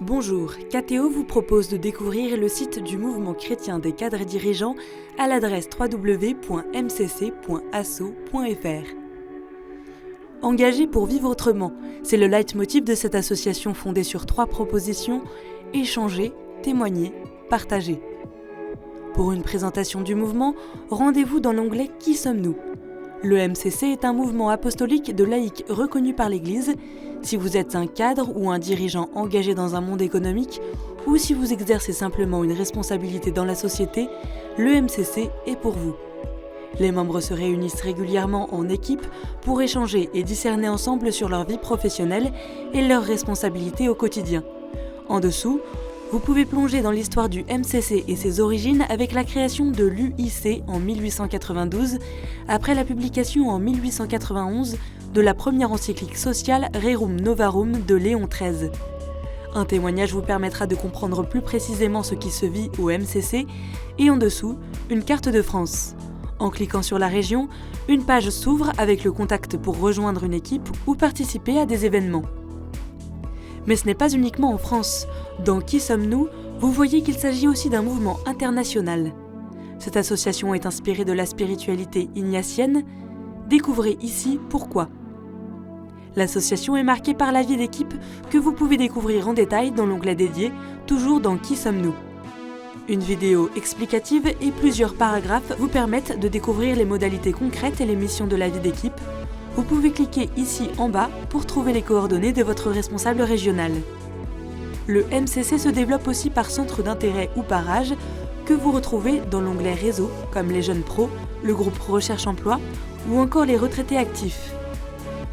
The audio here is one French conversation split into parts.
Bonjour, KTO vous propose de découvrir le site du mouvement chrétien des cadres et dirigeants à l'adresse www.mcc.asso.fr. Engagé pour vivre autrement, c'est le leitmotiv de cette association fondée sur 3 propositions: échanger, témoigner, partager. Pour une présentation du mouvement, rendez-vous dans l'onglet « Qui sommes-nous ?». Le MCC est un mouvement apostolique de laïcs reconnu par l'Église. Si vous êtes un cadre ou un dirigeant engagé dans un monde économique, ou si vous exercez simplement une responsabilité dans la société, le MCC est pour vous. Les membres se réunissent régulièrement en équipe pour échanger et discerner ensemble sur leur vie professionnelle et leurs responsabilités au quotidien. En dessous, vous pouvez plonger dans l'histoire du MCC et ses origines avec la création de l'UIC en 1892, après la publication en 1891 de la première encyclique sociale Rerum Novarum de Léon XIII. Un témoignage vous permettra de comprendre plus précisément ce qui se vit au MCC et en dessous, une carte de France. En cliquant sur la région, une page s'ouvre avec le contact pour rejoindre une équipe ou participer à des événements. Mais ce n'est pas uniquement en France. Dans Qui sommes-nous ? Vous voyez qu'il s'agit aussi d'un mouvement international. Cette association est inspirée de la spiritualité ignatienne. Découvrez ici pourquoi. L'association est marquée par la vie d'équipe que vous pouvez découvrir en détail dans l'onglet dédié, toujours dans Qui sommes-nous ? Une vidéo explicative et plusieurs paragraphes vous permettent de découvrir les modalités concrètes et les missions de la vie d'équipe. Vous pouvez cliquer ici en bas pour trouver les coordonnées de votre responsable régional. Le MCC se développe aussi par centre d'intérêt ou par âge, que vous retrouvez dans l'onglet Réseau, comme les jeunes pros, le groupe Recherche-Emploi ou encore les retraités actifs.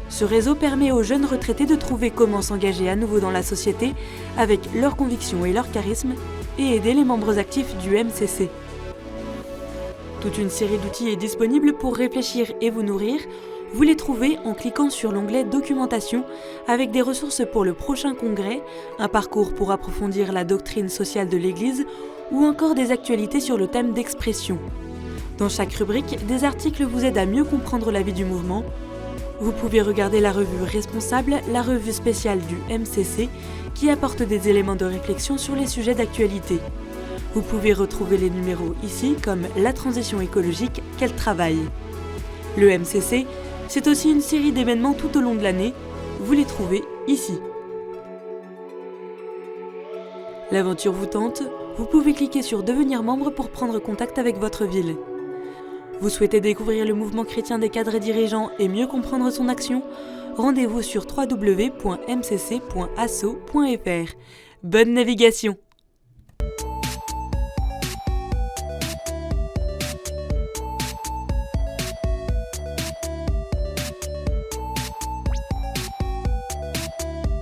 Ce réseau permet aux jeunes retraités de trouver comment s'engager à nouveau dans la société avec leurs convictions et leur charisme et aider les membres actifs du MCC. Toute une série d'outils est disponible pour réfléchir et vous nourrir. Vous les trouvez en cliquant sur l'onglet Documentation avec des ressources pour le prochain congrès, un parcours pour approfondir la doctrine sociale de l'Église ou encore des actualités sur le thème d'expression. Dans chaque rubrique, des articles vous aident à mieux comprendre la vie du mouvement. Vous pouvez regarder la revue Responsable, la revue spéciale du MCC, qui apporte des éléments de réflexion sur les sujets d'actualité. Vous pouvez retrouver les numéros ici comme la transition écologique, quel travail. Le MCC, c'est aussi une série d'événements tout au long de l'année. Vous les trouvez ici. L'aventure vous tente ? Vous pouvez cliquer sur Devenir membre pour prendre contact avec votre ville. Vous souhaitez découvrir le mouvement chrétien des cadres et dirigeants et mieux comprendre son action ? Rendez-vous sur www.mcc.asso.fr. Bonne navigation !